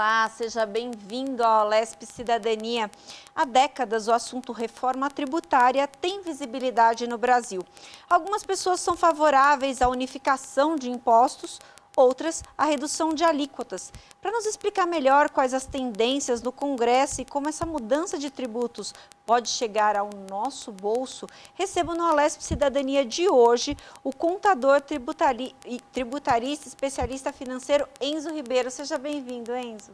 Olá, seja bem-vindo ao Alesp Cidadania. Há décadas, o assunto reforma tributária tem visibilidade no Brasil. Algumas pessoas são favoráveis à unificação de impostos, outras à redução de alíquotas. Para nos explicar melhor quais as tendências do Congresso e como essa mudança de tributos pode chegar ao nosso bolso, recebo no Alesp Cidadania de hoje o contador tributarista especialista financeiro Enzo Ribeiro. Seja bem-vindo, Enzo.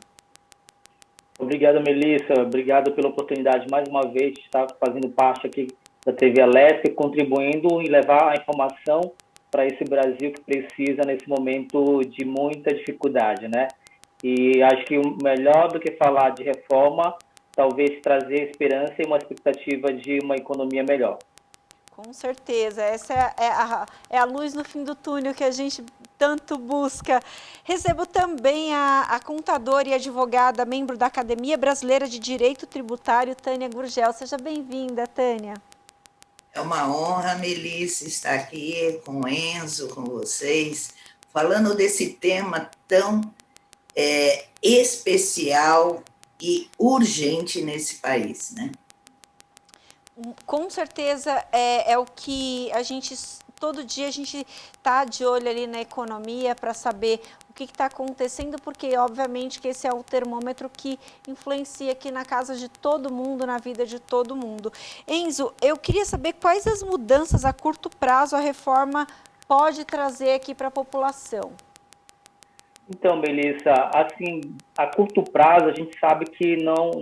Obrigado, Melissa. Obrigado pela oportunidade, mais uma vez, de estar fazendo parte aqui da TV Alesp, contribuindo e levar a informação para esse Brasil que precisa nesse momento de muita dificuldade, né? E acho que o melhor do que falar de reforma, talvez trazer esperança e uma expectativa de uma economia melhor. Com certeza, essa é a luz no fim do túnel que a gente tanto busca. Recebo também a contadora e advogada, membro da Academia Brasileira de Direito Tributário, Tânia Gurgel. Seja bem-vinda, Tânia. É uma honra, Melissa, estar aqui com o Enzo, com vocês, falando desse tema tão especial e urgente nesse país, né? Com certeza é o que todo dia a gente está de olho ali na economia para saber o que está acontecendo, porque obviamente que esse é o termômetro que influencia aqui na casa de todo mundo, na vida de todo mundo. Enzo, eu queria saber quais as mudanças a curto prazo a reforma pode trazer aqui para a população. Então, Melissa, assim, a curto prazo a gente sabe que nós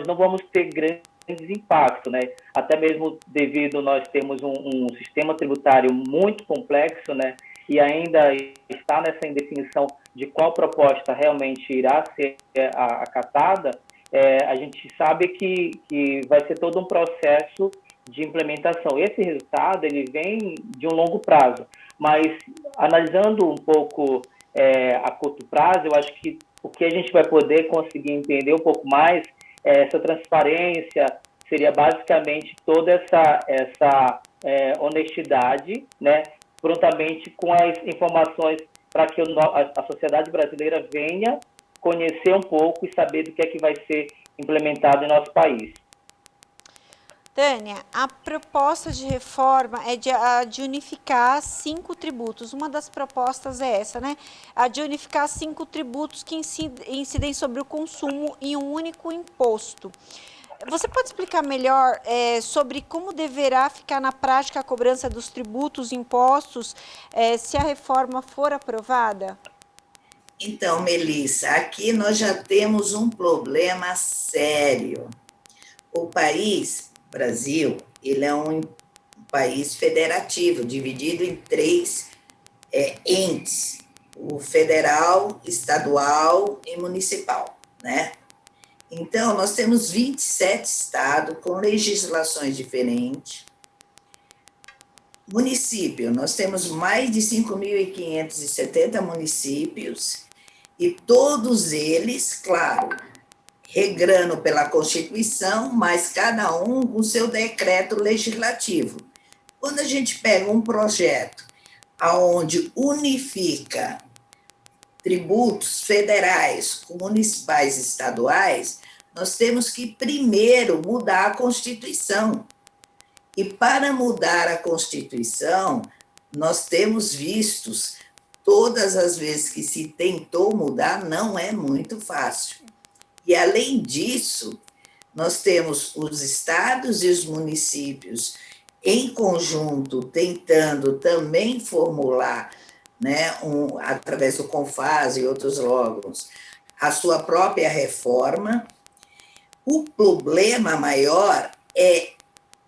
não vamos ter grandes impactos, né? Até mesmo devido nós termos um sistema tributário muito complexo, né? E ainda está nessa indefinição de qual proposta realmente irá ser acatada, a gente sabe que vai ser todo um processo de implementação. Esse resultado ele vem de um longo prazo, mas analisando um pouco a curto prazo, eu acho que o que a gente vai poder conseguir entender um pouco mais essa transparência seria basicamente toda essa honestidade, né, prontamente com as informações para que a sociedade brasileira venha conhecer um pouco e saber do que é que vai ser implementado em nosso país. Tânia, a proposta de reforma é de unificar 5 tributos. Uma das propostas é essa, né? A de unificar 5 tributos que incidem sobre o consumo em um único imposto. Você pode explicar melhor sobre como deverá ficar na prática a cobrança dos tributos e impostos se a reforma for aprovada? Então, Melissa, aqui nós já temos um problema sério. O Brasil, ele é um país federativo, dividido em 3 entes, o federal, estadual e municipal, né? Então, nós temos 27 estados com legislações diferentes. Município, nós temos mais de 5.570 municípios e todos eles, claro, regrando pela Constituição, mas cada um com seu decreto legislativo. Quando a gente pega um projeto onde unifica tributos federais, municipais e estaduais, nós temos que primeiro mudar a Constituição. E para mudar a Constituição, nós temos vistos, todas as vezes que se tentou mudar, não é muito fácil. E, além disso, nós temos os estados e os municípios em conjunto tentando também formular, né, através do CONFAS e outros órgãos, a sua própria reforma. O problema maior é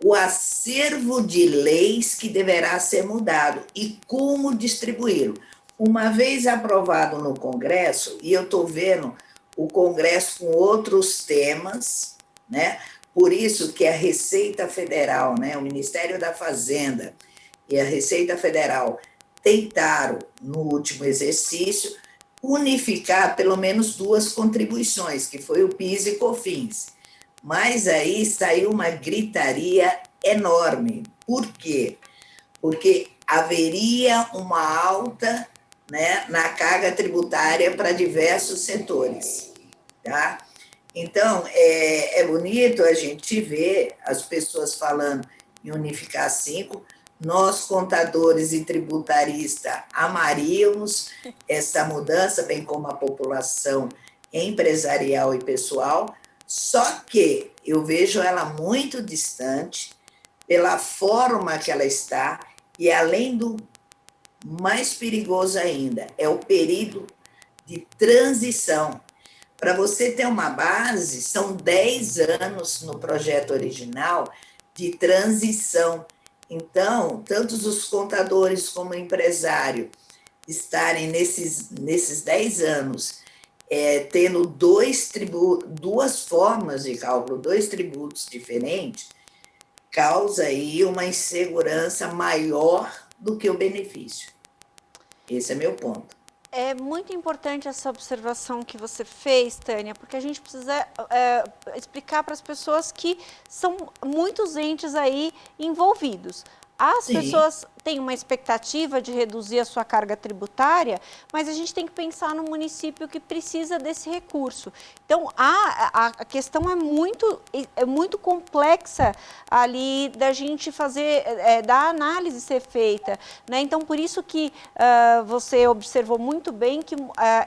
o acervo de leis que deverá ser mudado e como distribuí-lo. Uma vez aprovado no Congresso, e eu estou vendo o Congresso com outros temas, né? Por isso que a Receita Federal, né, o Ministério da Fazenda e a Receita Federal tentaram, no último exercício, unificar pelo menos 2 contribuições, que foi o PIS e COFINS. Mas aí saiu uma gritaria enorme. Por quê? Porque haveria uma alta, né, na carga tributária para diversos setores. tá? Então, é bonito a gente ver as pessoas falando em unificar 5. Nós, contadores e tributaristas, amaríamos essa mudança, bem como a população empresarial e pessoal, só que eu vejo ela muito distante pela forma que ela está, e além do mais perigoso ainda, é o período de transição. Para você ter uma base, são 10 anos no projeto original de transição. Então, tanto os contadores como o empresário estarem nesses 10 anos tendo duas formas de cálculo, 2 tributos diferentes, causa aí uma insegurança maior do que o benefício. Esse é meu ponto. É muito importante essa observação que você fez, Tânia, porque a gente precisa explicar para as pessoas que são muitos entes aí envolvidos. As pessoas têm uma expectativa de reduzir a sua carga tributária, mas a gente tem que pensar no município que precisa desse recurso. Então, a questão é muito complexa ali da gente fazer, da análise ser feita, né? Então, por isso que você observou muito bem que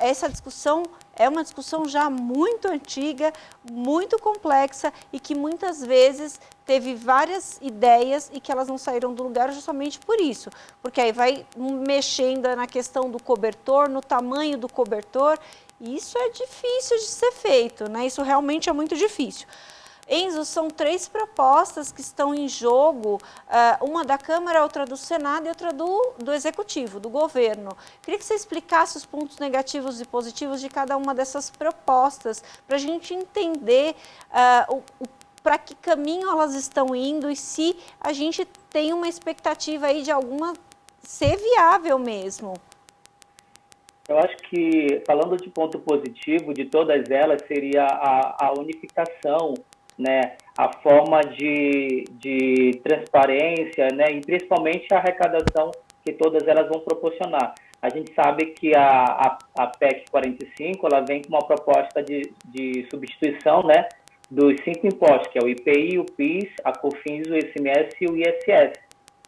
essa discussão é uma discussão já muito antiga, muito complexa e que muitas vezes teve várias ideias e que elas não saíram do lugar justamente por isso. Porque aí vai mexendo na questão do cobertor, no tamanho do cobertor, e isso é difícil de ser feito, né? Isso realmente é muito difícil. Enzo, são 3 propostas que estão em jogo, uma da Câmara, outra do Senado e outra do Executivo, do governo. Queria que você explicasse os pontos negativos e positivos de cada uma dessas propostas, para a gente entender para que caminho elas estão indo e se a gente tem uma expectativa aí de alguma ser viável mesmo. Eu acho que, falando de ponto positivo, de todas elas, seria a unificação, né, a forma de transparência, né, e principalmente a arrecadação que todas elas vão proporcionar. A gente sabe que a PEC 45, ela vem com uma proposta de substituição, né, dos 5 impostos, que é o IPI, o PIS, a COFINS, o ICMS e o ISS.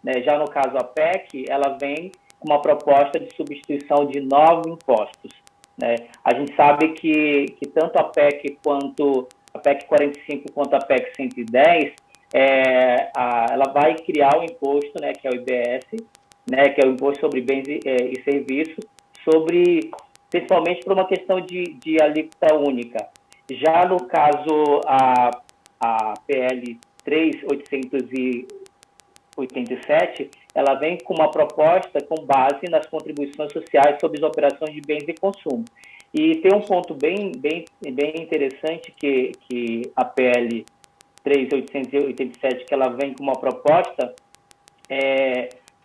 Né? Já no caso a PEC, ela vem com uma proposta de substituição de 9 impostos. Né? A gente sabe que tanto a PEC quanto a PEC 45 quanto a PEC 110, ela vai criar o imposto, né, que é o IBS, né, que é o Imposto sobre Bens e Serviços, principalmente por uma questão de alíquota única. Já no caso, a PL 3887, ela vem com uma proposta com base nas contribuições sociais sobre as operações de bens e consumo. E tem um ponto bem interessante que a PL 3887, que ela vem com uma proposta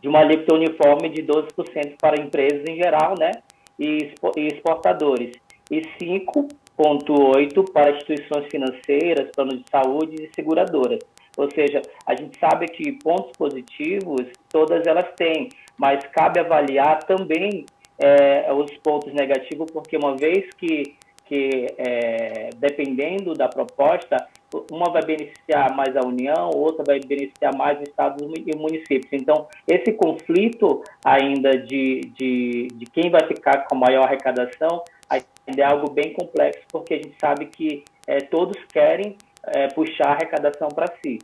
de uma alíquota uniforme de 12% para empresas em geral, né, e exportadores, e 5,8% para instituições financeiras, planos de saúde e seguradoras. Ou seja, a gente sabe que pontos positivos todas elas têm, mas cabe avaliar também os pontos negativos, porque uma vez que dependendo da proposta, uma vai beneficiar mais a União, outra vai beneficiar mais os estados e municípios. Então, esse conflito ainda de quem vai ficar com a maior arrecadação ainda é algo bem complexo, porque a gente sabe que todos querem puxar a arrecadação para si.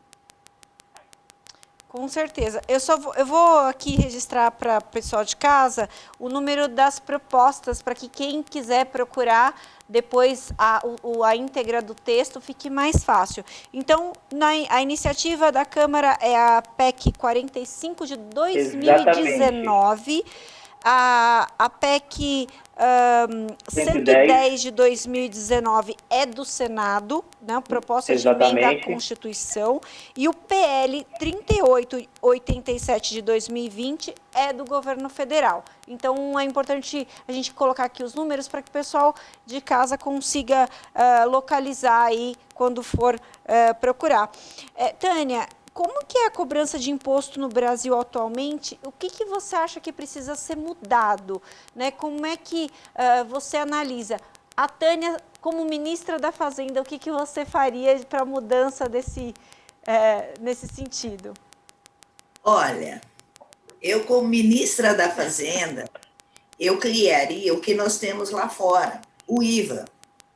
Com certeza. Eu vou aqui registrar para o pessoal de casa o número das propostas para que quem quiser procurar depois a íntegra do texto fique mais fácil. Então, a iniciativa da Câmara é a PEC 45 de 2019. Exatamente. A PEC 110 de 2019 é do Senado, né, proposta de emenda à Constituição, e o PL 3887 de 2020 é do governo federal. Então, é importante a gente colocar aqui os números para que o pessoal de casa consiga localizar aí quando for procurar. Tânia, como que é a cobrança de imposto no Brasil atualmente? O que você acha que precisa ser mudado? Né? Como é que você analisa? A Tânia, como ministra da Fazenda, o que você faria para a mudança nesse sentido? Olha, eu como ministra da Fazenda, eu criaria o que nós temos lá fora, o IVA,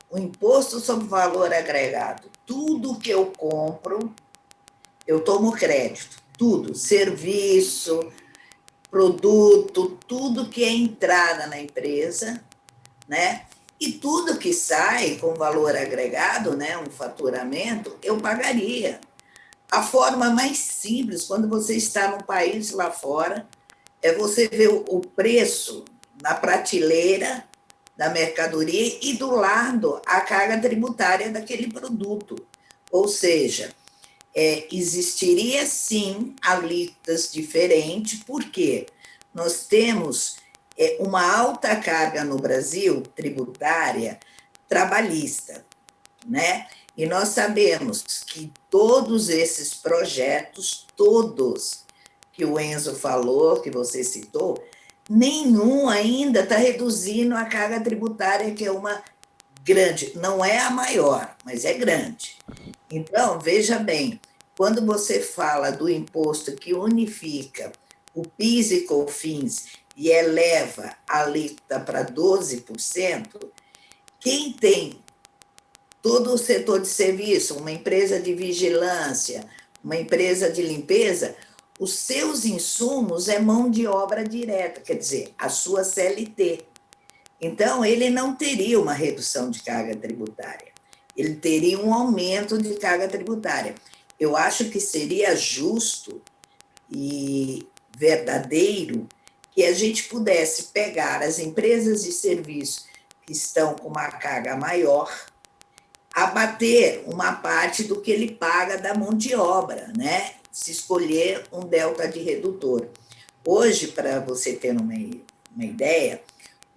o Imposto sobre Valor Agregado. Tudo que eu compro, eu tomo crédito, tudo, serviço, produto, tudo que é entrada na empresa, né? E tudo que sai com valor agregado, né, um faturamento, eu pagaria. A forma mais simples, quando você está num país lá fora, é você ver o preço na prateleira da mercadoria e do lado a carga tributária daquele produto. Ou seja, existiria sim alíquotas diferentes, porque nós temos uma alta carga no Brasil tributária trabalhista, né? E nós sabemos que todos esses projetos, todos que o Enzo falou, que você citou, nenhum ainda está reduzindo a carga tributária, que é uma grande, não é a maior, mas é grande. Então, veja bem, quando você fala do imposto que unifica o PIS e COFINS e eleva a alíquota para 12%, quem tem todo o setor de serviço, uma empresa de vigilância, uma empresa de limpeza, os seus insumos é mão de obra direta, quer dizer, a sua CLT. Então, ele não teria uma redução de carga tributária, ele teria um aumento de carga tributária. Eu acho que seria justo e verdadeiro que a gente pudesse pegar as empresas de serviço que estão com uma carga maior, abater uma parte do que ele paga da mão de obra, né? Se escolher um delta de redutor. Hoje, para você ter uma ideia,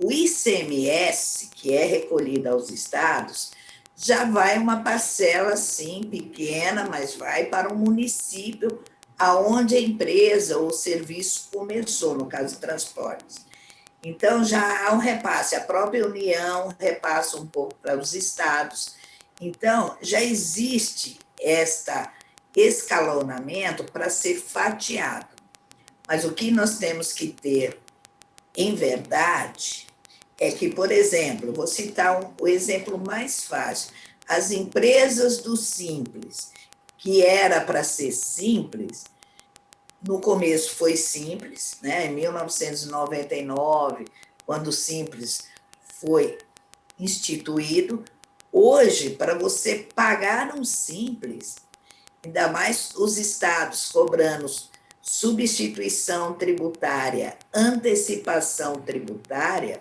o ICMS, que é recolhido aos estados, já vai uma parcela, sim, pequena, mas vai para o município aonde a empresa ou o serviço começou, no caso de transportes. Então, já há um repasse, a própria União repassa um pouco para os estados. Então, já existe este escalonamento para ser fatiado. Mas o que nós temos que ter, em verdade, é que, por exemplo, vou citar o exemplo mais fácil, as empresas do Simples, que era para ser simples, no começo foi simples, né? Em 1999, quando o Simples foi instituído. Hoje, para você pagar um Simples, ainda mais os estados cobrando substituição tributária, antecipação tributária,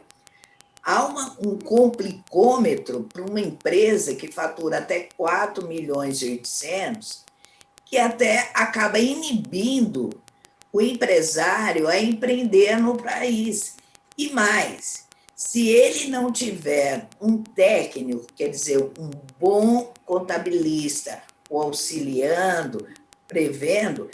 há um complicômetro para uma empresa que fatura até 4 milhões e 800, que até acaba inibindo o empresário a empreender no país. E mais, se ele não tiver um técnico, quer dizer, um bom contabilista, o auxiliando, prevendo,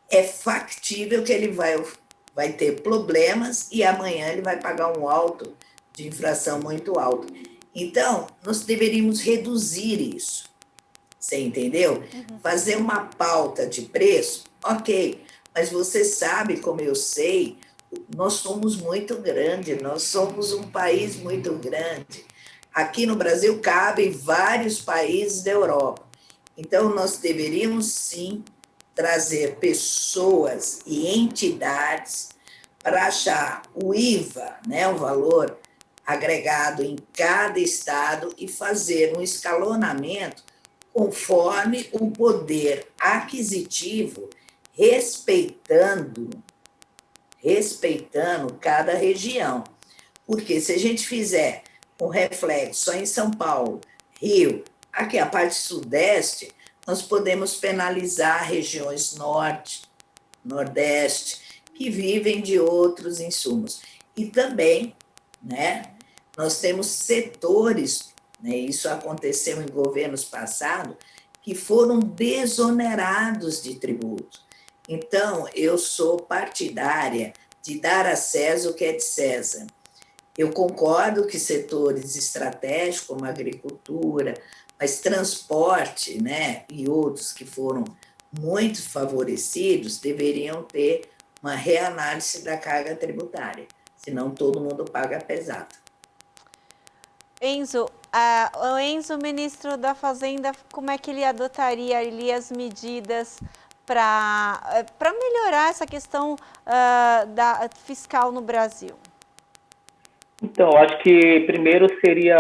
é factível que ele vai ter problemas e amanhã ele vai pagar um auto de infração muito alto. Então, nós deveríamos reduzir isso. Você entendeu? Fazer uma pauta de preço, ok, mas você sabe, como eu sei, nós somos muito grandes, nós somos um país muito grande. Aqui no Brasil cabem vários países da Europa. Então, nós deveríamos, sim, trazer pessoas e entidades para achar o IVA, né, o valor agregado em cada estado, e fazer um escalonamento conforme o poder aquisitivo, respeitando cada região. Porque se a gente fizer um reflexo só em São Paulo, Rio, aqui a parte sudeste, nós podemos penalizar regiões norte, nordeste, que vivem de outros insumos. E também, né, nós temos setores, né, isso aconteceu em governos passados, que foram desonerados de tributo. Então, eu sou partidária de dar a César o que é de César. Eu concordo que setores estratégicos, como agricultura, mas transporte, né, e outros que foram muito favorecidos, deveriam ter uma reanálise da carga tributária, senão todo mundo paga pesado. Enzo, o Enzo, ministro da Fazenda, como é que ele adotaria ali as medidas para melhorar essa questão da fiscal no Brasil? Então, acho que primeiro seria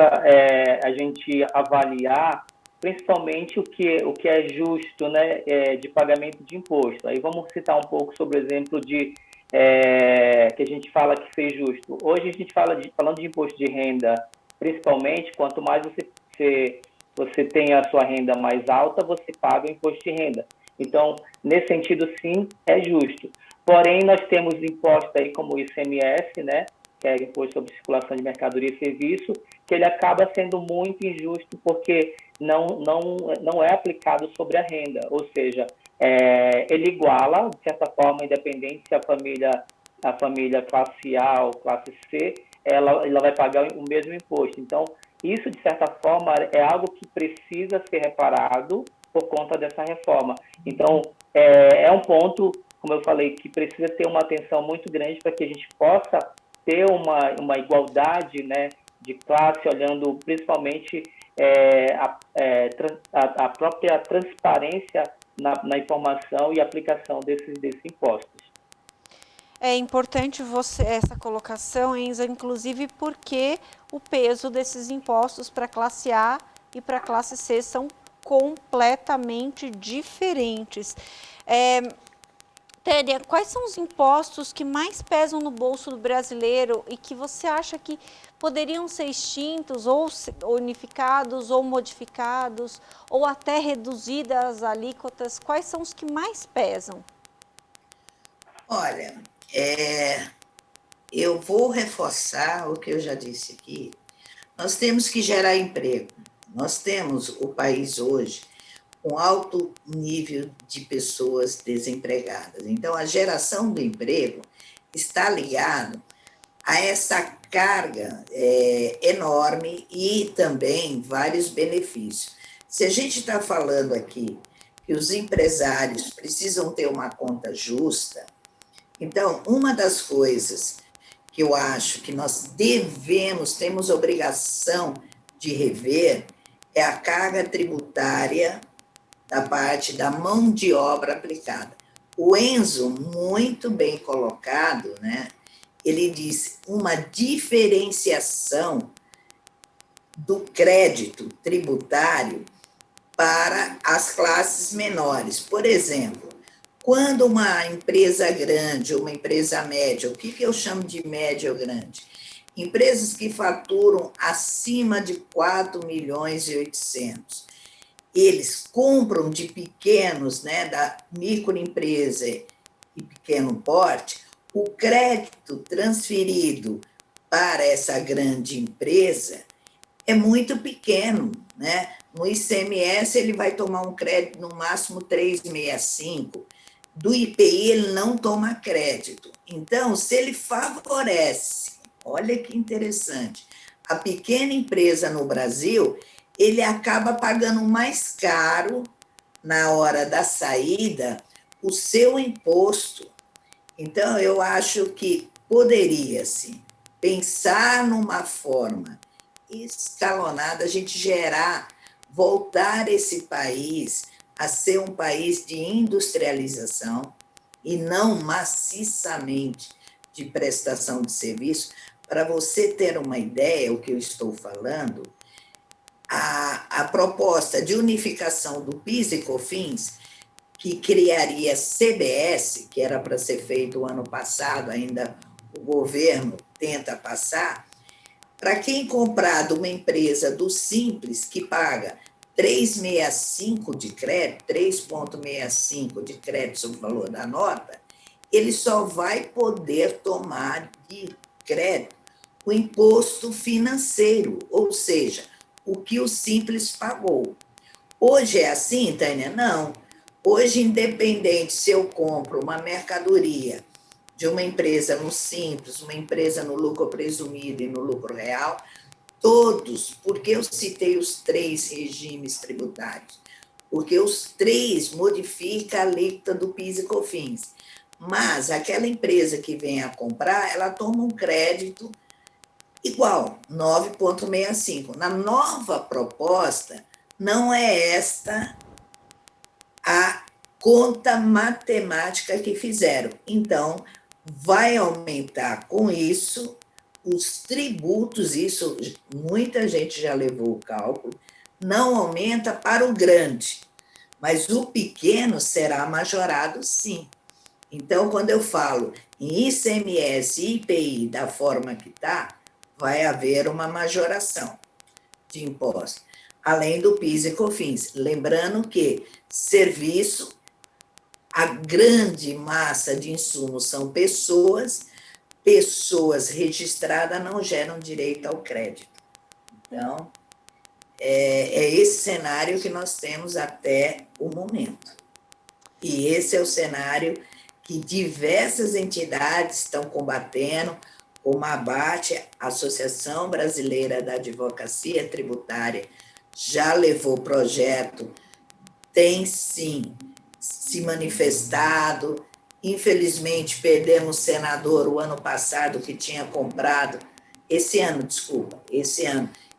a gente avaliar principalmente o que é justo, né, de pagamento de imposto. Aí vamos citar um pouco sobre o exemplo que a gente fala que ser justo. Hoje a gente falando de imposto de renda, principalmente, quanto mais você tem a sua renda mais alta, você paga o imposto de renda. Então, nesse sentido, sim, é justo. Porém, nós temos impostos aí como o ICMS, né, que é o Imposto sobre Circulação de Mercadoria e Serviço, que ele acaba sendo muito injusto porque não é aplicado sobre a renda, ou seja, ele iguala, de certa forma, independente se a família classe A ou classe C, ela vai pagar o mesmo imposto. Então, isso, de certa forma, é algo que precisa ser reparado por conta dessa reforma. Então, é um ponto, como eu falei, que precisa ter uma atenção muito grande para que a gente possa ter uma igualdade, né, de classe, olhando principalmente a própria transparência na informação e aplicação desses impostos. É importante essa colocação, Enzo, inclusive porque o peso desses impostos para a classe A e para a classe C são completamente diferentes. Tânia, quais são os impostos que mais pesam no bolso do brasileiro e que você acha que poderiam ser extintos ou unificados ou modificados ou até reduzidas as alíquotas? Quais são os que mais pesam? Olha, eu vou reforçar o que eu já disse aqui. Nós temos que gerar emprego. Nós temos o país hoje com alto nível de pessoas desempregadas. Então, a geração do emprego está ligado a essa carga enorme e também vários benefícios. Se a gente está falando aqui que os empresários precisam ter uma conta justa, então, uma das coisas que eu acho que nós temos obrigação de rever é a carga tributária da parte da mão de obra aplicada. O Enzo, muito bem colocado, né? Ele disse uma diferenciação do crédito tributário para as classes menores. Por exemplo, quando uma empresa grande, uma empresa média, o que eu chamo de média ou grande? Empresas que faturam acima de 4.800.000. Eles compram de pequenos, né, da microempresa e pequeno porte, o crédito transferido para essa grande empresa é muito pequeno, né? No ICMS ele vai tomar um crédito no máximo 365, do IPI ele não toma crédito. Então, se ele favorece, olha que interessante, a pequena empresa no Brasil, ele acaba pagando mais caro na hora da saída o seu imposto. Então, eu acho que poderia-se pensar numa forma escalonada, a gente voltar esse país a ser um país de industrialização e não maciçamente de prestação de serviço. Para você ter uma ideia, o que eu estou falando, a proposta de unificação do PIS e COFINS, que criaria CBS, que era para ser feito o ano passado, ainda o governo tenta passar, para quem comprar de uma empresa do Simples, que paga 3,65 de crédito, 3,65 de crédito sobre o valor da nota, ele só vai poder tomar de crédito o imposto financeiro, ou seja, o que o Simples pagou. Hoje é assim, Tânia? Não. Hoje, independente se eu compro uma mercadoria de uma empresa no simples, uma empresa no lucro presumido e no lucro real, todos, porque eu citei os 3 regimes tributários? Porque os 3 modificam a alíquota do PIS e COFINS. Mas aquela empresa que vem a comprar, ela toma um crédito igual, 9,65. Na nova proposta, não é esta a conta matemática que fizeram. Então, vai aumentar com isso os tributos, isso muita gente já levou o cálculo, não aumenta para o grande, mas o pequeno será majorado sim. Então, quando eu falo em ICMS e IPI da forma que está, vai haver uma majoração de imposto, além do PIS e COFINS. Lembrando que serviço, a grande massa de insumos são pessoas registradas não geram direito ao crédito. Então, é esse cenário que nós temos até o momento. E esse é o cenário que diversas entidades estão combatendo, como a ABAT, a Associação Brasileira da Advocacia Tributária, já levou projeto, tem sim se manifestado. Infelizmente, perdemos o senador o ano passado que tinha comprado, esse ano,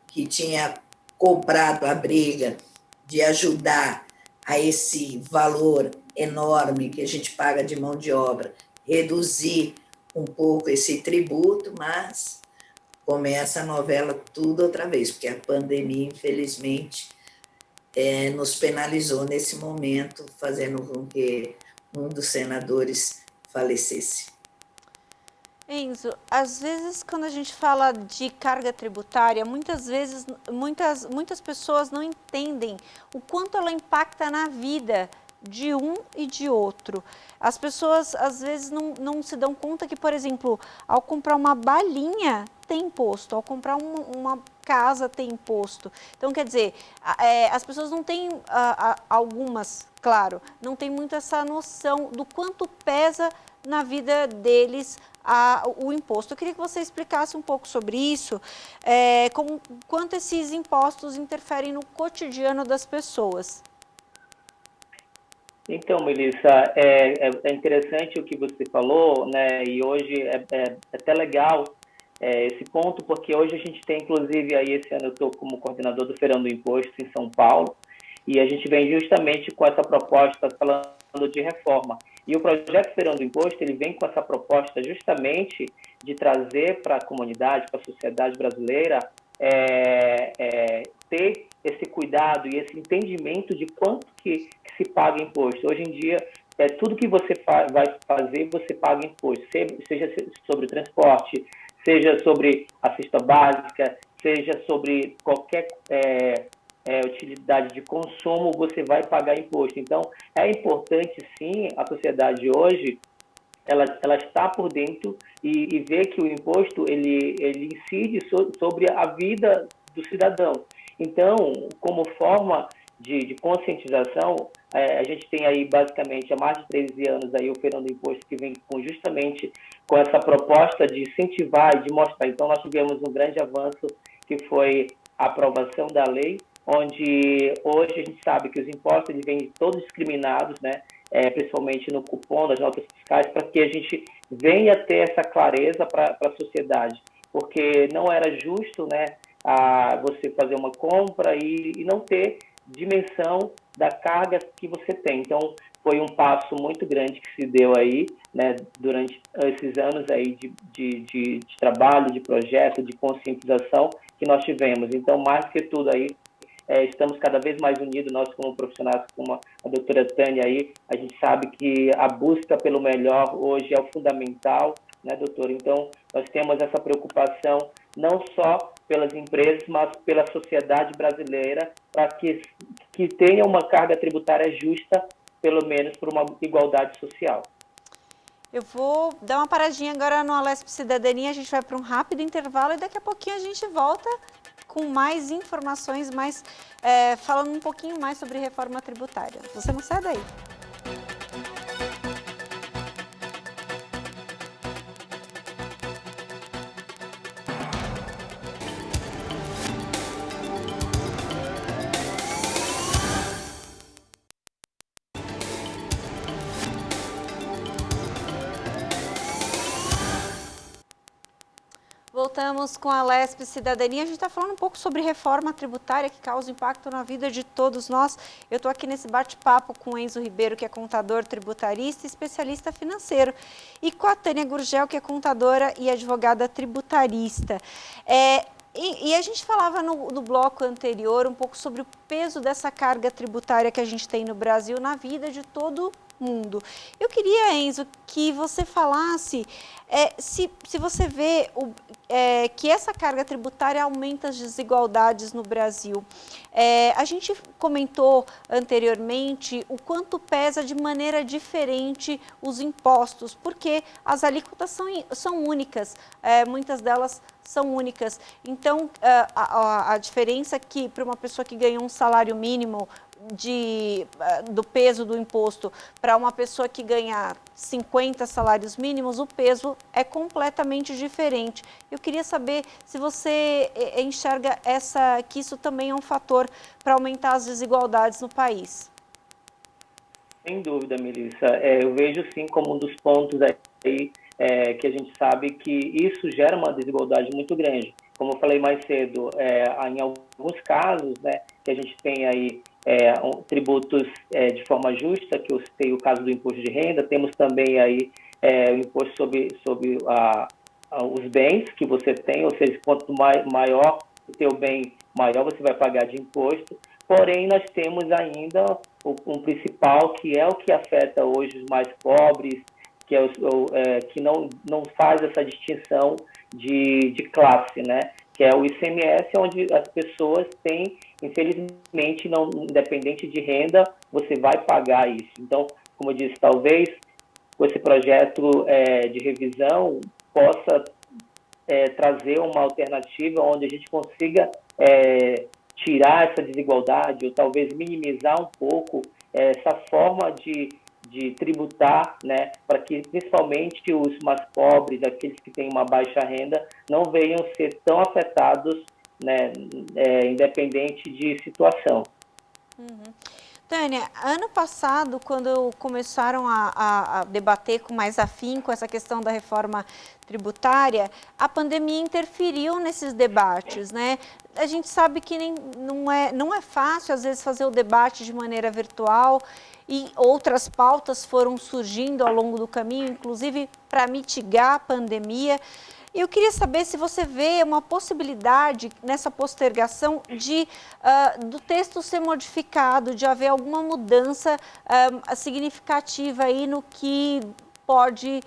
que tinha comprado a briga de ajudar a esse valor enorme que a gente paga de mão de obra, reduzir um pouco esse tributo, mas começa a novela tudo outra vez, porque a pandemia, infelizmente, nos penalizou nesse momento, fazendo com que um dos senadores falecesse. Enzo, às vezes quando a gente fala de carga tributária, muitas vezes muitas pessoas não entendem o quanto ela impacta na vida de um e de outro. As pessoas às vezes não se dão conta que, por exemplo, ao comprar uma balinha tem imposto, ao comprar uma casa tem imposto. Então, quer dizer, as pessoas não têm, algumas, claro, não têm muito essa noção do quanto pesa na vida deles o imposto. Eu queria que você explicasse um pouco sobre isso, quanto esses impostos interferem no cotidiano das pessoas. Então, Melissa, é interessante o que você falou, né? E hoje é até legal esse ponto, porque hoje a gente tem, inclusive, aí esse ano eu estou como coordenador do Feirão do Imposto em São Paulo, e a gente vem justamente com essa proposta falando de reforma. E o projeto Feirão do Imposto, ele vem com essa proposta justamente de trazer para a comunidade, para a sociedade brasileira, ter esse cuidado e esse entendimento de quanto que se paga imposto. Hoje em dia, tudo que você vai fazer, você paga imposto, seja sobre o transporte, seja sobre a cesta básica, seja sobre qualquer utilidade de consumo, você vai pagar imposto. Então, é importante, sim, a sociedade hoje, ela está por dentro e vê que o imposto, ele incide sobre a vida do cidadão. Então, como forma de conscientização, a gente tem aí basicamente há mais de 13 anos aí o Feirão do Imposto que vem justamente com essa proposta de incentivar e de mostrar. Então, nós tivemos um grande avanço que foi a aprovação da lei, onde hoje a gente sabe que os impostos eles vêm todos discriminados, né? Principalmente no cupom das notas fiscais, para que a gente venha ter essa clareza para a sociedade, porque não era justo, né, você fazer uma compra e não ter dimensão da carga que você tem. Então, foi um passo muito grande que se deu aí, né, durante esses anos aí de trabalho, de projeto, de conscientização que nós tivemos. Então, mais que tudo aí, estamos cada vez mais unidos, nós como profissionais, como a doutora Tânia aí, a gente sabe que a busca pelo melhor hoje é o fundamental, né, doutora? Então, nós temos essa preocupação não só pelas empresas, mas pela sociedade brasileira, para que tenha uma carga tributária justa, pelo menos por uma igualdade social. Eu vou dar uma paradinha agora no Alesp Cidadania, a gente vai para um rápido intervalo e daqui a pouquinho a gente volta com mais informações, falando um pouquinho mais sobre reforma tributária. Você não sai daí. Voltamos com a Lespe Cidadania. A gente está falando um pouco sobre reforma tributária que causa impacto na vida de todos nós. Eu estou aqui nesse bate-papo com o Enzo Ribeiro, que é contador tributarista e especialista financeiro, e com a Tânia Gurgel, que é contadora e advogada tributarista. E a gente falava no bloco anterior um pouco sobre o peso dessa carga tributária que a gente tem no Brasil na vida de todo mundo. Eu queria, Enzo, que você falasse se você vê que essa carga tributária aumenta as desigualdades no Brasil. A gente comentou anteriormente o quanto pesa de maneira diferente os impostos, porque as alíquotas são únicas, muitas delas são únicas. Então, a diferença que para uma pessoa que ganha um salário mínimo do peso do imposto para uma pessoa que ganha 50 salários mínimos, o peso é completamente diferente. Eu queria saber se você enxerga que isso também é um fator para aumentar as desigualdades no país. Sem dúvida, Melissa. Eu vejo sim como um dos pontos aí que a gente sabe que isso gera uma desigualdade muito grande. Como eu falei mais cedo, em alguns casos, né, que a gente tem aí tributos de forma justa, que eu citei o caso do imposto de renda, temos também aí o imposto sobre os bens que você tem, ou seja, quanto maior o teu bem, maior você vai pagar de imposto. Porém, nós temos ainda um principal, que é o que afeta hoje os mais pobres, que não faz essa distinção de classe, né? Que é o ICMS, onde as pessoas têm, infelizmente, independente de renda, você vai pagar isso. Então, como eu disse, talvez com esse projeto de revisão possa trazer uma alternativa onde a gente consiga tirar essa desigualdade ou talvez minimizar um pouco essa forma de tributar, né, para que principalmente os mais pobres, aqueles que têm uma baixa renda, não venham ser tão afetados, né, independente de situação. Uhum. Tânia, ano passado, quando começaram a debater com mais afinco essa questão da reforma tributária, a pandemia interferiu nesses debates, né? A gente sabe que não é fácil, às vezes, fazer o debate de maneira virtual, e outras pautas foram surgindo ao longo do caminho, inclusive para mitigar a pandemia. Eu queria saber se você vê uma possibilidade nessa postergação do texto ser modificado, de haver alguma mudança significativa aí no que pode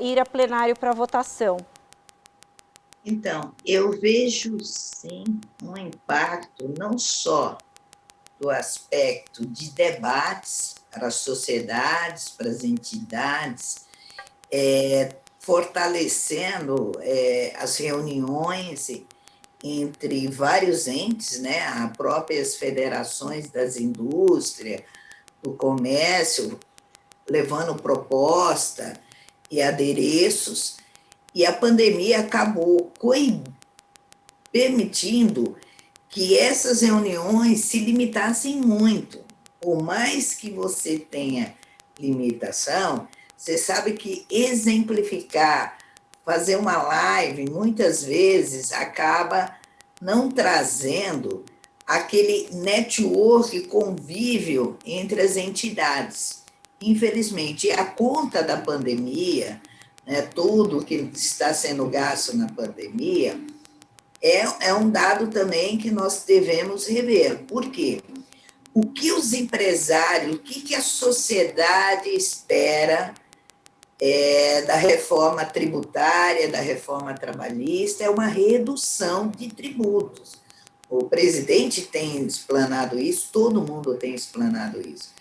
ir a plenário para votação. Então, eu vejo sim um impacto não só do aspecto de debates para as sociedades, para as entidades, fortalecendo as reuniões entre vários entes, né, as próprias federações das indústrias, do comércio, levando proposta e adereços, e a pandemia acabou permitindo que essas reuniões se limitassem muito. Por mais que você tenha limitação, você sabe que exemplificar, fazer uma live, muitas vezes acaba não trazendo aquele network convívio entre as entidades. Infelizmente, a conta da pandemia, né, tudo que está sendo gasto na pandemia, é um dado também que nós devemos rever. Por quê? O que os empresários, o que a sociedade espera da reforma tributária, da reforma trabalhista, é uma redução de tributos. O presidente tem explanado isso, todo mundo tem explanado isso.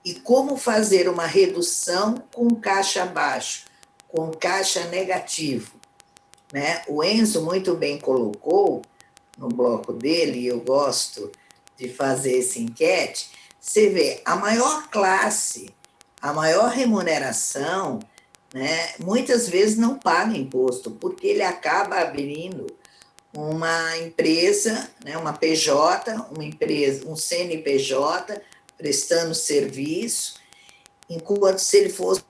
E como fazer uma redução com caixa baixo, com caixa negativo, né? O Enzo muito bem colocou no bloco dele, e eu gosto de fazer essa enquete, você vê, a maior classe, a maior remuneração, né, muitas vezes não paga imposto, porque ele acaba abrindo uma empresa, né, uma PJ, uma empresa, um CNPJ, prestando serviço, enquanto se ele fosse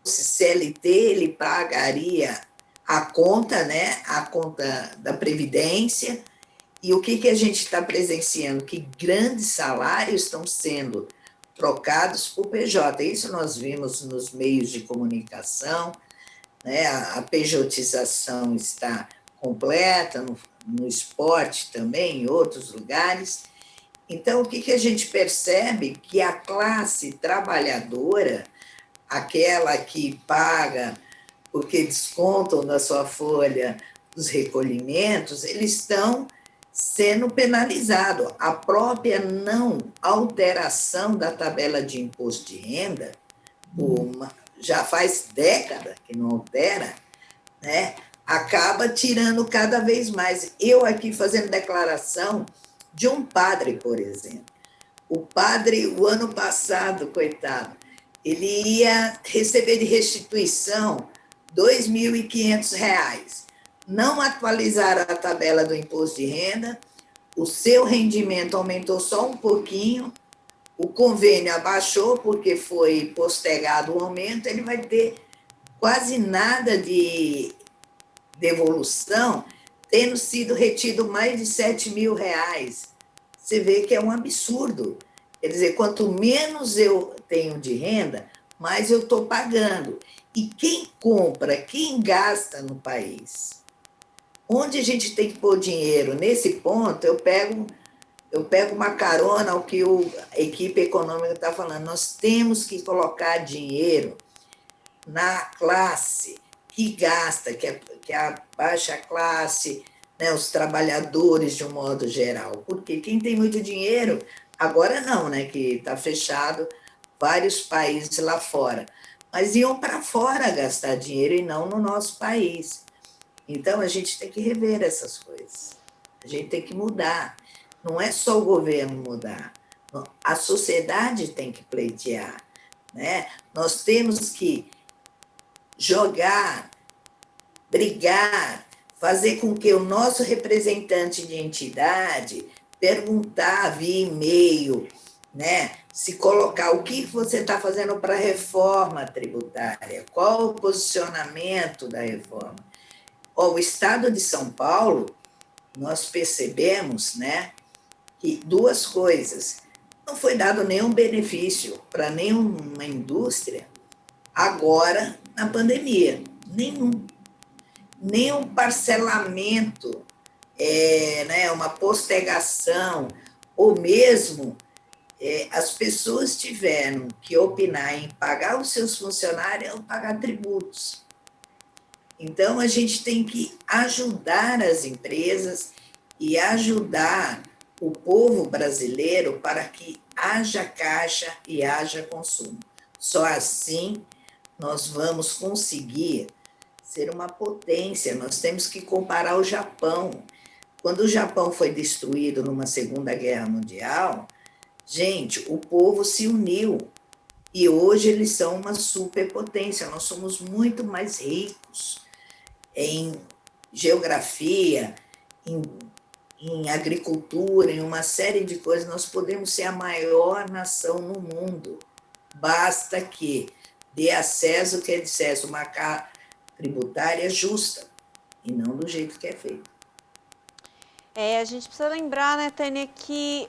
CLT, ele pagaria a conta, né, a conta da Previdência. E o que a gente está presenciando? Que grandes salários estão sendo trocados por PJ. Isso nós vimos nos meios de comunicação, né? A pejotização está completa, no esporte também, em outros lugares. Então, o que a gente percebe? Que a classe trabalhadora, aquela que paga porque descontam da sua folha os recolhimentos, eles estão sendo penalizados. A própria não alteração da tabela de imposto de renda, já faz década que não altera, né? Acaba tirando cada vez mais. Eu aqui fazendo declaração de um padre, por exemplo. O padre, o ano passado, coitado, ele ia receber de restituição R$ 2.500. Não atualizaram a tabela do imposto de renda, o seu rendimento aumentou só um pouquinho, o convênio abaixou porque foi postergado o aumento, ele vai ter quase nada de devolução, tendo sido retido mais de R$ 7.000. Você vê que é um absurdo. Quer dizer, quanto menos eu tenho de renda, mais eu estou pagando. E quem compra, quem gasta no país? Onde a gente tem que pôr dinheiro? Nesse ponto, eu pego uma carona ao que a equipe econômica está falando. Nós temos que colocar dinheiro na classe que gasta, que é a baixa classe, né, os trabalhadores de um modo geral. Porque quem tem muito dinheiro, agora não, né, que está fechado vários países lá fora, mas iam para fora gastar dinheiro e não no nosso país. Então, a gente tem que rever essas coisas. A gente tem que mudar. Não é só o governo mudar. A sociedade tem que pleitear, né? Nós temos que jogar, brigar, fazer com que o nosso representante de entidade perguntar via e-mail, né? Se colocar o que você está fazendo para a reforma tributária, qual o posicionamento da reforma. O Estado de São Paulo, nós percebemos, né, que duas coisas. Não foi dado nenhum benefício para nenhuma indústria agora na pandemia. Nenhum parcelamento, né, uma postergação, ou mesmo as pessoas tiveram que opinar em pagar os seus funcionários ou pagar tributos. Então, a gente tem que ajudar as empresas e ajudar o povo brasileiro para que haja caixa e haja consumo. Só assim nós vamos conseguir ser uma potência. Nós temos que comparar o Japão. Quando o Japão foi destruído numa Segunda Guerra Mundial, gente, o povo se uniu. E hoje eles são uma superpotência. Nós somos muito mais ricos em geografia, em agricultura, em uma série de coisas. Nós podemos ser a maior nação no mundo. Basta que dê acesso, que é acesso, uma carga tributária justa, e não do jeito que é feito. A gente precisa lembrar, né, Tânia, que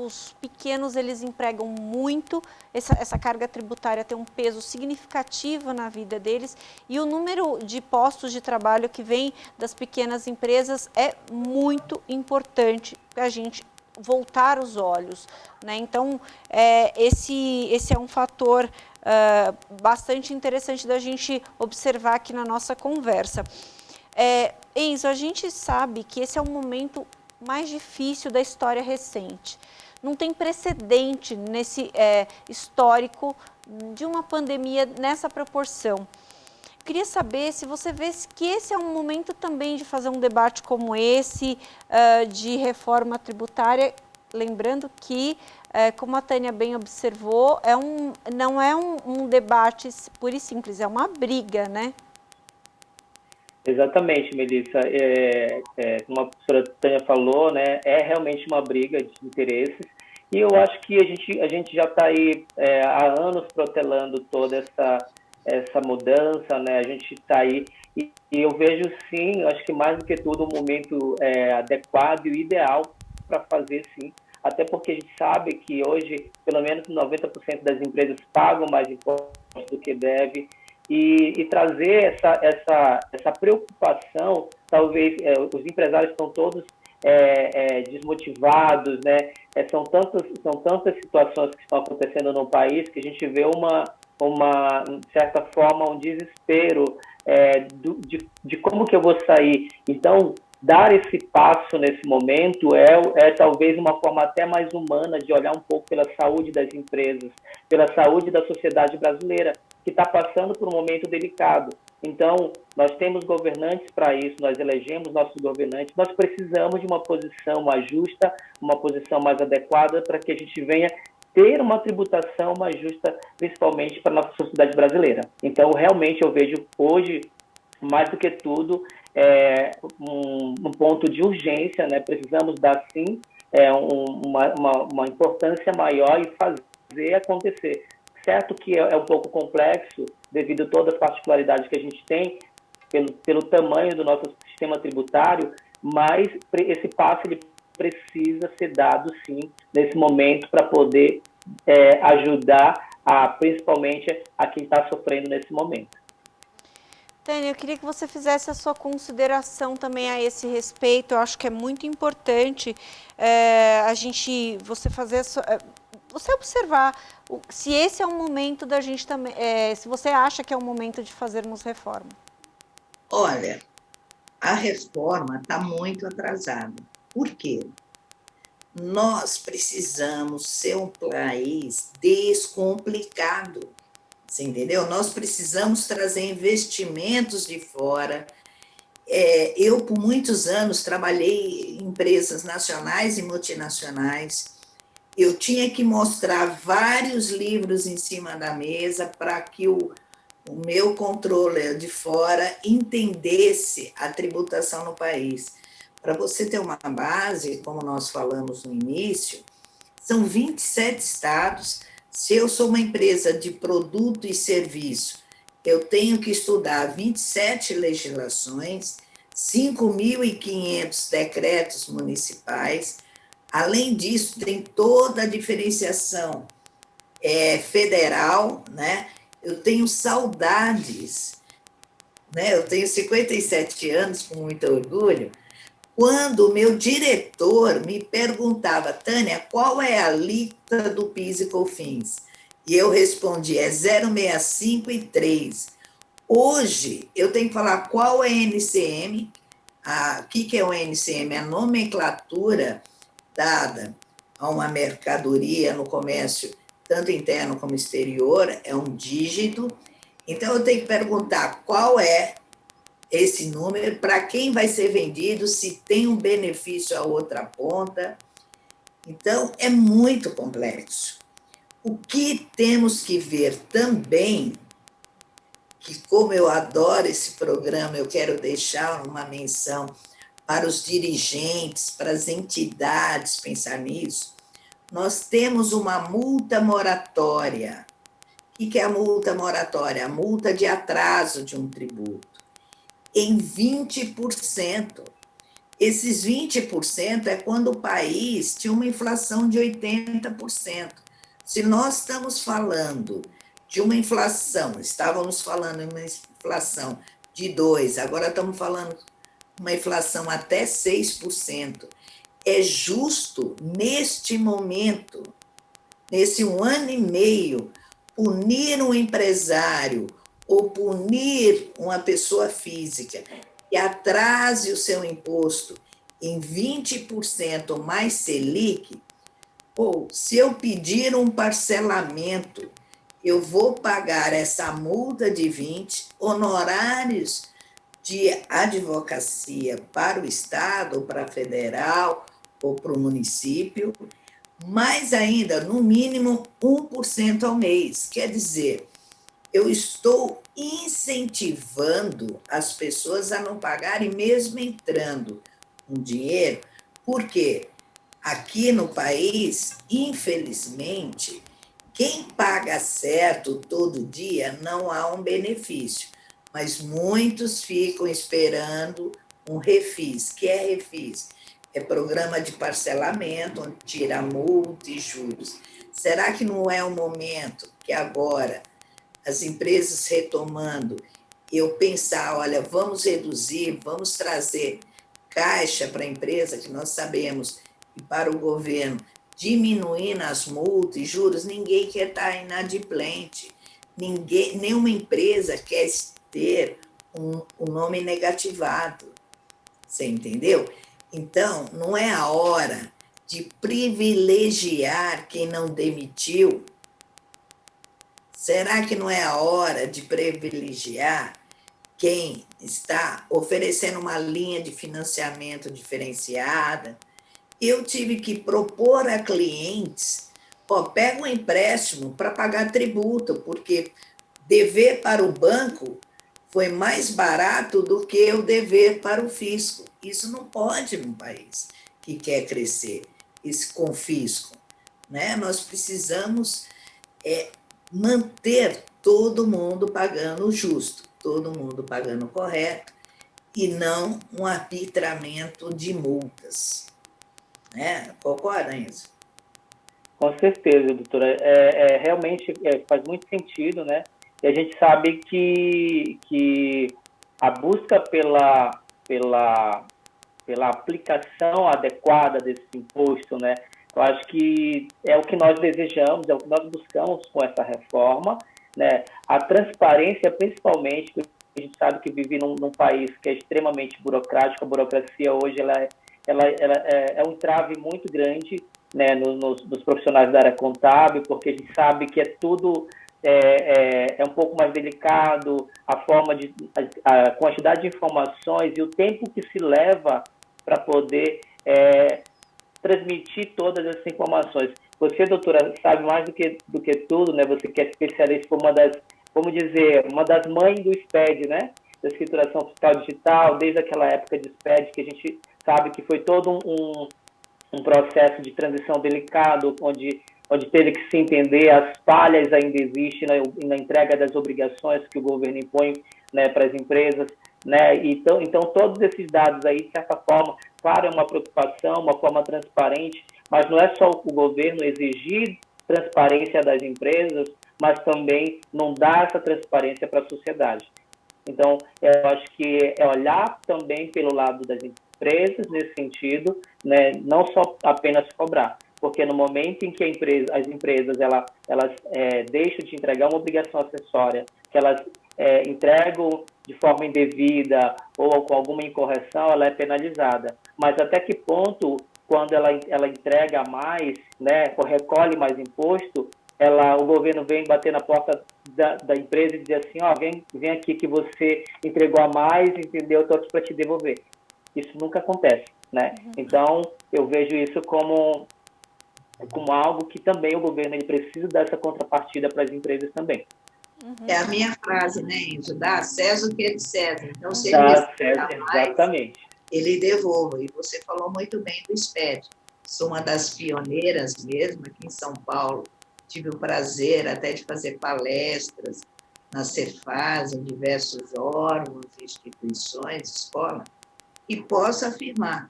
os pequenos, eles empregam muito, essa carga tributária tem um peso significativo na vida deles, e o número de postos de trabalho que vem das pequenas empresas é muito importante para a gente voltar os olhos, né? Então, esse é um fator bastante interessante da gente observar aqui na nossa conversa. Enzo, a gente sabe que esse é o momento mais difícil da história recente. Não tem precedente nesse histórico de uma pandemia nessa proporção. Queria saber se você vê que esse é um momento também de fazer um debate como esse, de reforma tributária, lembrando que, como a Tânia bem observou, não é um debate puro e simples, é uma briga, né? Exatamente, Melissa. Como a professora Tânia falou, né, é realmente uma briga de interesses E eu acho que a gente já está aí há anos protelando toda essa mudança, né? A gente está aí e eu vejo sim, eu acho que mais do que tudo, o momento adequado e o ideal para fazer sim. Até porque a gente sabe que hoje, pelo menos 90% das empresas pagam mais impostos do que deve, e trazer essa preocupação, talvez os empresários estão todos desmotivados, né? São tantas situações que estão acontecendo no país que a gente vê de certa forma, um desespero de como que eu vou sair. Então, dar esse passo nesse momento talvez uma forma até mais humana de olhar um pouco pela saúde das empresas, pela saúde da sociedade brasileira, que está passando por um momento delicado. Então, nós temos governantes para isso, nós elegemos nossos governantes, nós precisamos de uma posição mais justa, uma posição mais adequada para que a gente venha ter uma tributação mais justa, principalmente para a nossa sociedade brasileira. Então, realmente, eu vejo hoje, mais do que tudo, um ponto de urgência, né? Precisamos dar, sim, uma importância maior e fazer acontecer. Certo que é um pouco complexo, devido a todas as particularidades que a gente tem, pelo tamanho do nosso sistema tributário, mas esse passo ele precisa ser dado, sim, nesse momento, para poder ajudar, principalmente, a quem está sofrendo nesse momento. Tânia, eu queria que você fizesse a sua consideração também a esse respeito. Eu acho que é muito importante você observar se esse é o momento da gente também, se você acha que é o momento de fazermos reforma. Olha, a reforma está muito atrasada. Por quê? Nós precisamos ser um país descomplicado. Você entendeu? Nós precisamos trazer investimentos de fora. Eu, por muitos anos, trabalhei em empresas nacionais e multinacionais. Eu tinha que mostrar vários livros em cima da mesa para que o meu controller de fora entendesse a tributação no país. Para você ter uma base, como nós falamos no início, são 27 estados. Se eu sou uma empresa de produto e serviço, eu tenho que estudar 27 legislações, 5.500 decretos municipais. Além disso, tem toda a diferenciação federal, né? Eu tenho saudades, né? Eu tenho 57 anos, com muito orgulho, quando o meu diretor me perguntava: Tânia, qual é a alíquota do PIS e COFINS? E eu respondi: é 0,65 e 3. Hoje, eu tenho que falar qual é a NCM. O que é o NCM? A nomenclatura dada a uma mercadoria no comércio, tanto interno como exterior, é um dígito. Então, eu tenho que perguntar qual é esse número, para quem vai ser vendido, se tem um benefício à outra ponta. Então, é muito complexo. O que temos que ver também, que como eu adoro esse programa, eu quero deixar uma menção para os dirigentes, para as entidades pensar nisso, nós temos uma multa moratória. O que é a multa moratória? A multa de atraso de um tributo. Em 20%. Esses 20% é quando o país tinha uma inflação de 80%. Se nós estamos falando de uma inflação, estávamos falando de uma inflação de 2%, agora estamos falando de uma inflação até 6%. É justo, neste momento, nesse 1 ano e meio, punir um empresário ou punir uma pessoa física que atrase o seu imposto em 20% mais Selic, ou se eu pedir um parcelamento, eu vou pagar essa multa de 20%, honorários de advocacia para o Estado, ou para a federal, ou para o município, mais ainda, no mínimo, 1% ao mês. Quer dizer, eu estou incentivando as pessoas a não pagarem, mesmo entrando um dinheiro. Por quê? Aqui no país, infelizmente, quem paga certo todo dia não há um benefício, mas muitos ficam esperando um refis. Que é refis? É programa de parcelamento, onde tira multa e juros. Será que não é o momento que agora as empresas retomando, eu pensar, olha, vamos reduzir, vamos trazer caixa para a empresa, que nós sabemos, e para o governo, diminuindo as multas e juros, ninguém quer estar inadimplente, ninguém, nenhuma empresa quer ter um nome negativado, você entendeu? Então, não é a hora de privilegiar quem não demitiu. Será que não é a hora de privilegiar quem está oferecendo uma linha de financiamento diferenciada? Eu tive que propor a clientes, pega um empréstimo para pagar tributo, porque dever para o banco foi mais barato do que o dever para o fisco. Isso não pode num país que quer crescer, esse confisco, né? Nós precisamos manter todo mundo pagando o justo, todo mundo pagando o correto, e não um arbitramento de multas. Né? Concorda, Enzo? Com certeza, doutora. Realmente faz muito sentido, né? E a gente sabe que a busca pela aplicação adequada desse imposto, né? Eu acho que é o que nós desejamos, é o que nós buscamos com essa reforma, né? A transparência, principalmente, porque a gente sabe que vive num país que é extremamente burocrático, a burocracia hoje ela é um entrave muito grande, né, nos profissionais da área contábil, porque a gente sabe que tudo é um pouco mais delicado, a quantidade de informações e o tempo que se leva para poder transmitir todas essas informações. Você, doutora, sabe mais do que tudo, né? Você que é especialista, foi uma das mães do SPED, né? Da escrituração fiscal digital, desde aquela época de SPED, que a gente sabe que foi todo um processo de transição delicado, onde teve que se entender as falhas ainda existem na entrega das obrigações que o governo impõe, né, para as empresas, né? Então, todos esses dados aí, de certa forma, claro, é uma preocupação, uma forma transparente, mas não é só o governo exigir transparência das empresas, mas também não dar essa transparência para a sociedade. Então, eu acho que é olhar também pelo lado das empresas nesse sentido, né? Não só apenas cobrar, porque no momento em que as empresas elas deixam de entregar uma obrigação acessória, que elas entregam de forma indevida ou com alguma incorreção, ela é penalizada. Mas até que ponto, quando ela entrega mais, né, ou recolhe mais imposto, o governo vem bater na porta da empresa e dizer assim, vem aqui que você entregou a mais, entendeu? Eu estou aqui para te devolver. Isso nunca acontece, né? Então, eu vejo isso como algo que também o governo ele precisa dar essa contrapartida para as empresas também. É a minha frase, né, Enzo? Dá a César o que é de César. Então, se ele exatamente. Ele devolva. E você falou muito bem do SPED. Sou uma das pioneiras mesmo aqui em São Paulo. Tive o prazer até de fazer palestras na Cefaz, em diversos órgãos, instituições, escola, e posso afirmar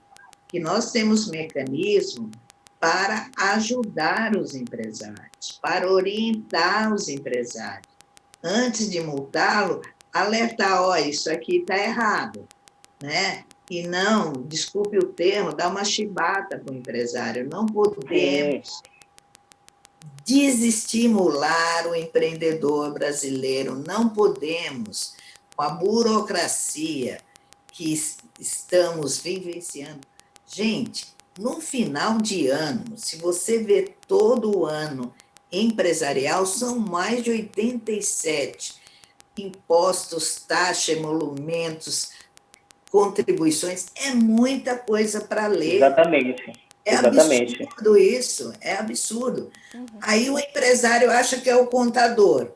que nós temos mecanismo para ajudar os empresários, para orientar os empresários. Antes de multá-lo, alertar, isso aqui está errado, né? E não, desculpe o termo, dar uma chibata para o empresário. Não podemos desestimular o empreendedor brasileiro, não podemos, com a burocracia que estamos vivenciando. Gente, no final de ano, se você vê todo o ano empresarial, são mais de 87 impostos, taxas, emolumentos, contribuições, é muita coisa para ler. Exatamente. Absurdo isso, é absurdo. Aí o empresário acha que é o contador.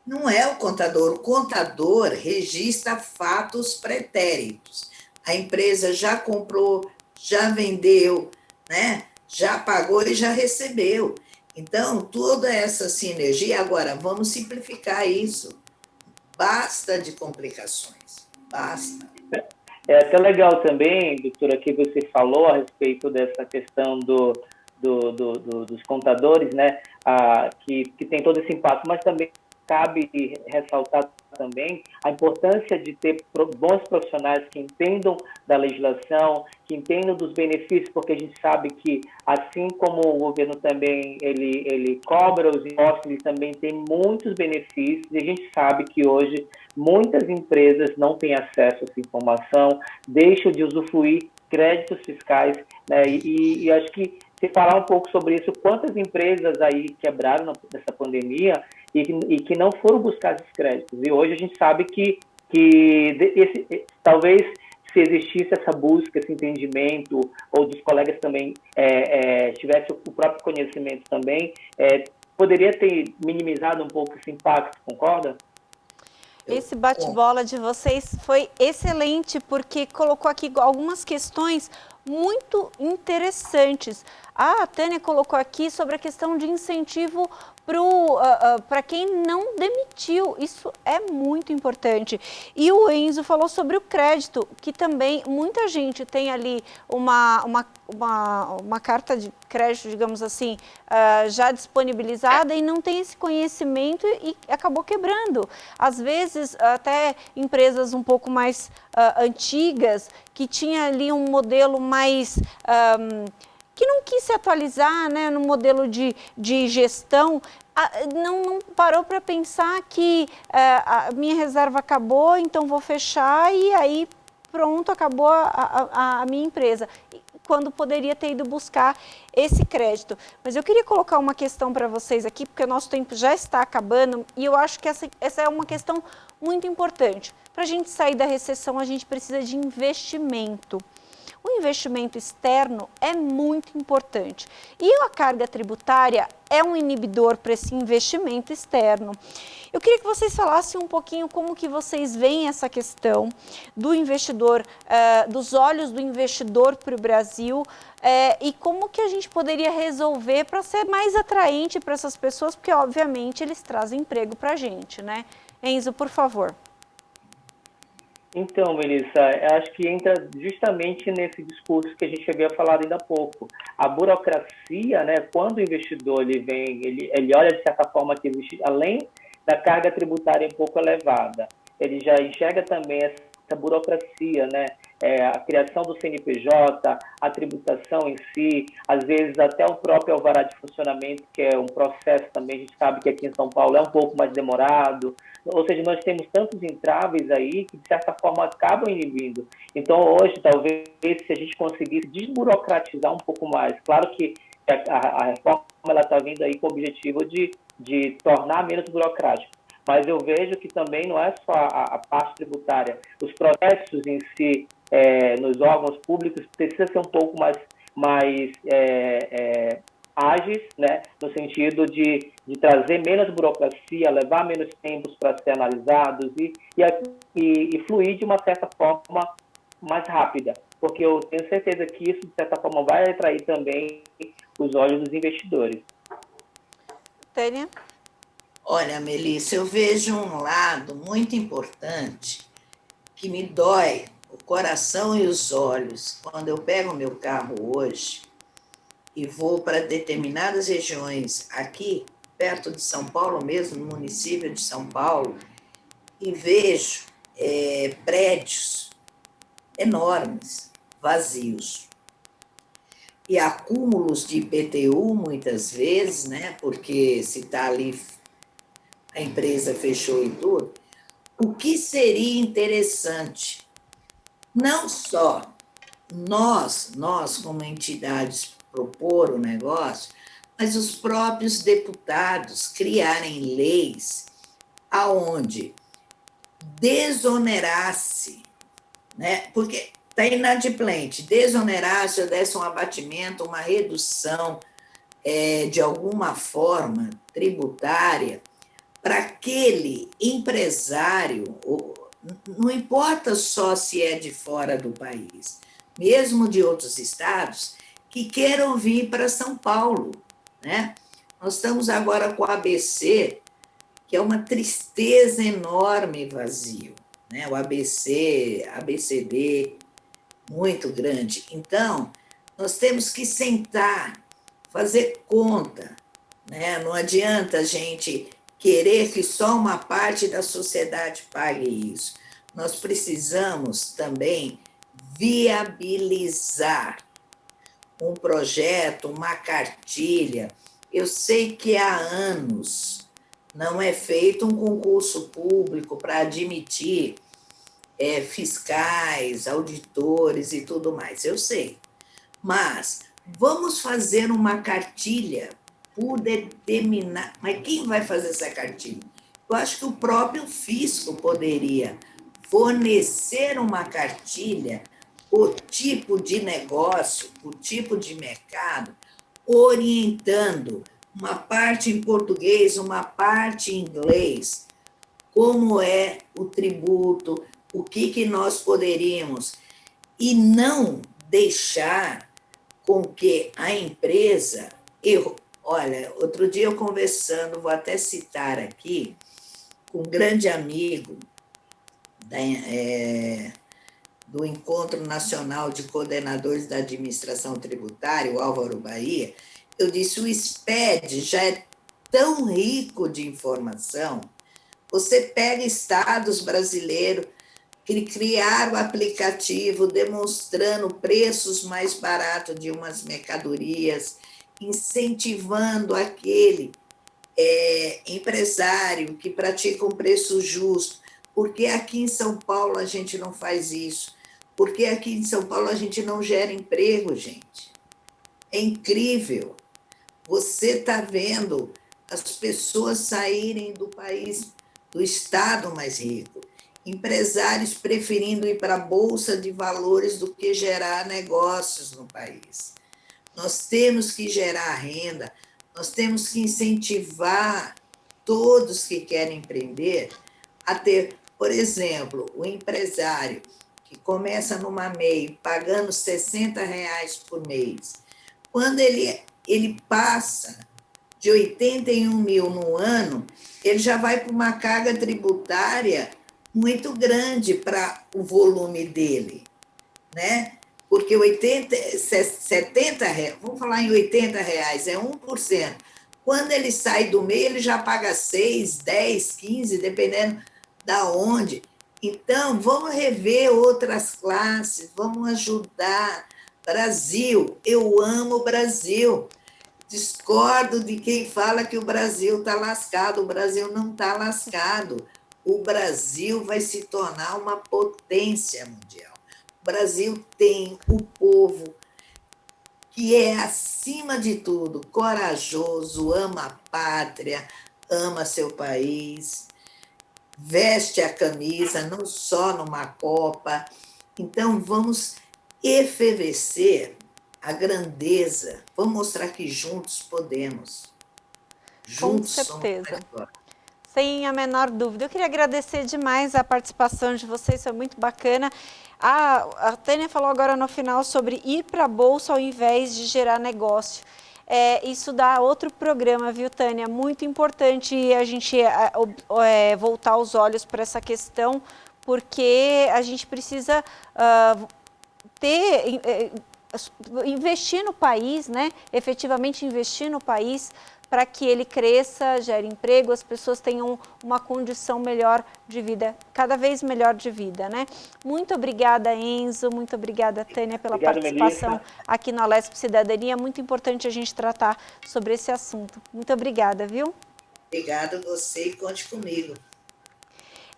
Não é o contador registra fatos pretéritos. A empresa já comprou, já vendeu, né? já pagou e já recebeu. Então, toda essa sinergia, agora, vamos simplificar isso. Basta de complicações, basta. É até legal também, doutora, que você falou a respeito dessa questão dos contadores, né, que tem todo esse impacto, mas também cabe ressaltar também a importância de ter bons profissionais que entendam da legislação, que entendam dos benefícios, porque a gente sabe que, assim como o governo também ele cobra os impostos, ele também tem muitos benefícios, e a gente sabe que hoje muitas empresas não têm acesso a essa informação, deixam de usufruir créditos fiscais, né, e acho que se falar um pouco sobre isso, quantas empresas aí quebraram nessa pandemia e que não foram buscar esses créditos. E hoje a gente sabe que talvez se existisse essa busca, esse entendimento, ou dos colegas também tivesse o próprio conhecimento também, poderia ter minimizado um pouco esse impacto, concorda? Esse bate-bola de vocês foi excelente, porque colocou aqui algumas questões muito interessantes. A Tânia colocou aqui sobre a questão de incentivo para quem não demitiu. Isso é muito importante. E o Enzo falou sobre o crédito, que também muita gente tem ali uma carta de crédito, digamos assim, já disponibilizada e não tem esse conhecimento e acabou quebrando. Às vezes, até empresas um pouco mais antigas, que tinha ali um modelo mais... que não quis se atualizar, né, no modelo de gestão, não parou para pensar que a minha reserva acabou, então vou fechar e aí pronto, acabou a minha empresa, quando poderia ter ido buscar esse crédito. Mas eu queria colocar uma questão para vocês aqui, porque o nosso tempo já está acabando, e eu acho que essa é uma questão muito importante. Para a gente sair da recessão, a gente precisa de investimento. O investimento externo é muito importante e a carga tributária é um inibidor para esse investimento externo. Eu queria que vocês falassem um pouquinho como que vocês veem essa questão do investidor, dos olhos do investidor para o Brasil e como que a gente poderia resolver para ser mais atraente para essas pessoas, porque obviamente eles trazem emprego para a gente, né? Enzo, por favor. Então, Melissa, eu acho que entra justamente nesse discurso que a gente havia falado ainda há pouco. A burocracia, né, quando o investidor ele vem, ele olha de certa forma que existe, além da carga tributária um pouco elevada, ele já enxerga também essa burocracia, né, a criação do CNPJ, a tributação em si, às vezes até o próprio alvará de funcionamento, que é um processo também, a gente sabe que aqui em São Paulo é um pouco mais demorado, ou seja, nós temos tantos entraves aí que, de certa forma, acabam inibindo. Então, hoje, talvez, se a gente conseguisse desburocratizar um pouco mais, claro que a reforma está vindo aí com o objetivo de tornar menos burocrático, mas eu vejo que também não é só a parte tributária, os processos em si, nos órgãos públicos, precisa ser um pouco mais ágeis, né, no sentido de trazer menos burocracia, levar menos tempos para ser analisados e fluir de uma certa forma mais rápida, porque eu tenho certeza que isso, de certa forma, vai atrair também os olhos dos investidores. Tânia? Olha, Melissa, eu vejo um lado muito importante que me dói o coração e os olhos quando eu pego o meu carro hoje e vou para determinadas regiões aqui, perto de São Paulo mesmo, no município de São Paulo, e vejo prédios enormes, vazios. E acúmulos de IPTU, muitas vezes, né? Porque se está ali, a empresa fechou e tudo. O que seria interessante, não só nós como entidades, propor o negócio, mas os próprios deputados criarem leis aonde desonerasse, né? Porque está inadimplente, desonerasse ou desse um abatimento, uma redução de alguma forma tributária para aquele empresário, não importa só se é de fora do país, mesmo de outros estados, que queiram vir para São Paulo, né? Nós estamos agora com o ABC, que é uma tristeza enorme e vazio, né? O ABC, ABCD, muito grande. Então, nós temos que sentar, fazer conta, né? Não adianta a gente querer que só uma parte da sociedade pague isso. Nós precisamos também viabilizar um projeto, uma cartilha. Eu sei que há anos não é feito um concurso público para admitir fiscais, auditores e tudo mais, eu sei. Mas vamos fazer uma cartilha por determinar. Mas quem vai fazer essa cartilha? Eu acho que o próprio fisco poderia fornecer uma cartilha, o tipo de negócio, o tipo de mercado, orientando uma parte em português, uma parte em inglês, como é o tributo, o que nós poderíamos, e não deixar com que a empresa... Olha, outro dia eu conversando, vou até citar aqui, com um grande amigo do Encontro Nacional de Coordenadores da Administração Tributária, o Álvaro Bahia, eu disse, o SPED já é tão rico de informação, você pega estados brasileiros que criaram o aplicativo demonstrando preços mais baratos de umas mercadorias, incentivando aquele empresário que pratica um preço justo. Porque aqui em São Paulo a gente não faz isso? Porque aqui em São Paulo a gente não gera emprego, gente. É incrível. Você está vendo as pessoas saírem do país, do estado mais rico, empresários preferindo ir para a Bolsa de Valores do que gerar negócios no país. Nós temos que gerar renda, nós temos que incentivar todos que querem empreender a ter, por exemplo, o empresário que começa numa MEI pagando R$60 por mês, quando ele passa de 81 mil no ano, ele já vai para uma carga tributária muito grande para o volume dele, né? Porque 70 reais, vamos falar em 80 reais, é 1%. Quando ele sai do meio, ele já paga 6, 10, 15, dependendo da onde. Então, vamos rever outras classes, vamos ajudar. Brasil, eu amo o Brasil. Discordo de quem fala que o Brasil está lascado. O Brasil não está lascado. O Brasil vai se tornar uma potência mundial. O Brasil tem o povo que é, acima de tudo, corajoso, ama a pátria, ama seu país, veste a camisa, não só numa Copa. Então, vamos efervescer a grandeza, vamos mostrar que juntos podemos. Juntos com certeza. Somos. Sem a menor dúvida. Eu queria agradecer demais a participação de vocês, foi muito bacana. A Tânia falou agora no final sobre ir para a Bolsa ao invés de gerar negócio. Isso dá outro programa, viu, Tânia? Muito importante a gente voltar os olhos para essa questão, porque a gente precisa investir no país, né? Efetivamente investir no país, para que ele cresça, gere emprego, as pessoas tenham uma condição melhor de vida, cada vez melhor de vida, né? Muito obrigada, Enzo, muito obrigada, Tânia, pela participação Melissa. Aqui no Alesp Cidadania. É muito importante a gente tratar sobre esse assunto. Muito obrigada, viu? Obrigada a você e conte comigo.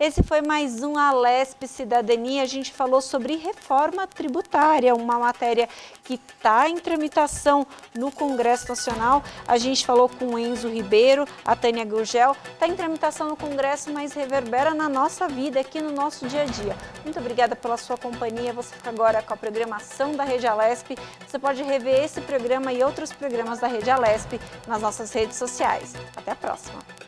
Esse foi mais um Alesp Cidadania. A gente falou sobre reforma tributária, uma matéria que está em tramitação no Congresso Nacional. A gente falou com o Enzo Ribeiro, a Tânia Gurgel. Está em tramitação no Congresso, mas reverbera na nossa vida, aqui no nosso dia a dia. Muito obrigada pela sua companhia. Você fica agora com a programação da Rede Alesp. Você pode rever esse programa e outros programas da Rede Alesp nas nossas redes sociais. Até a próxima!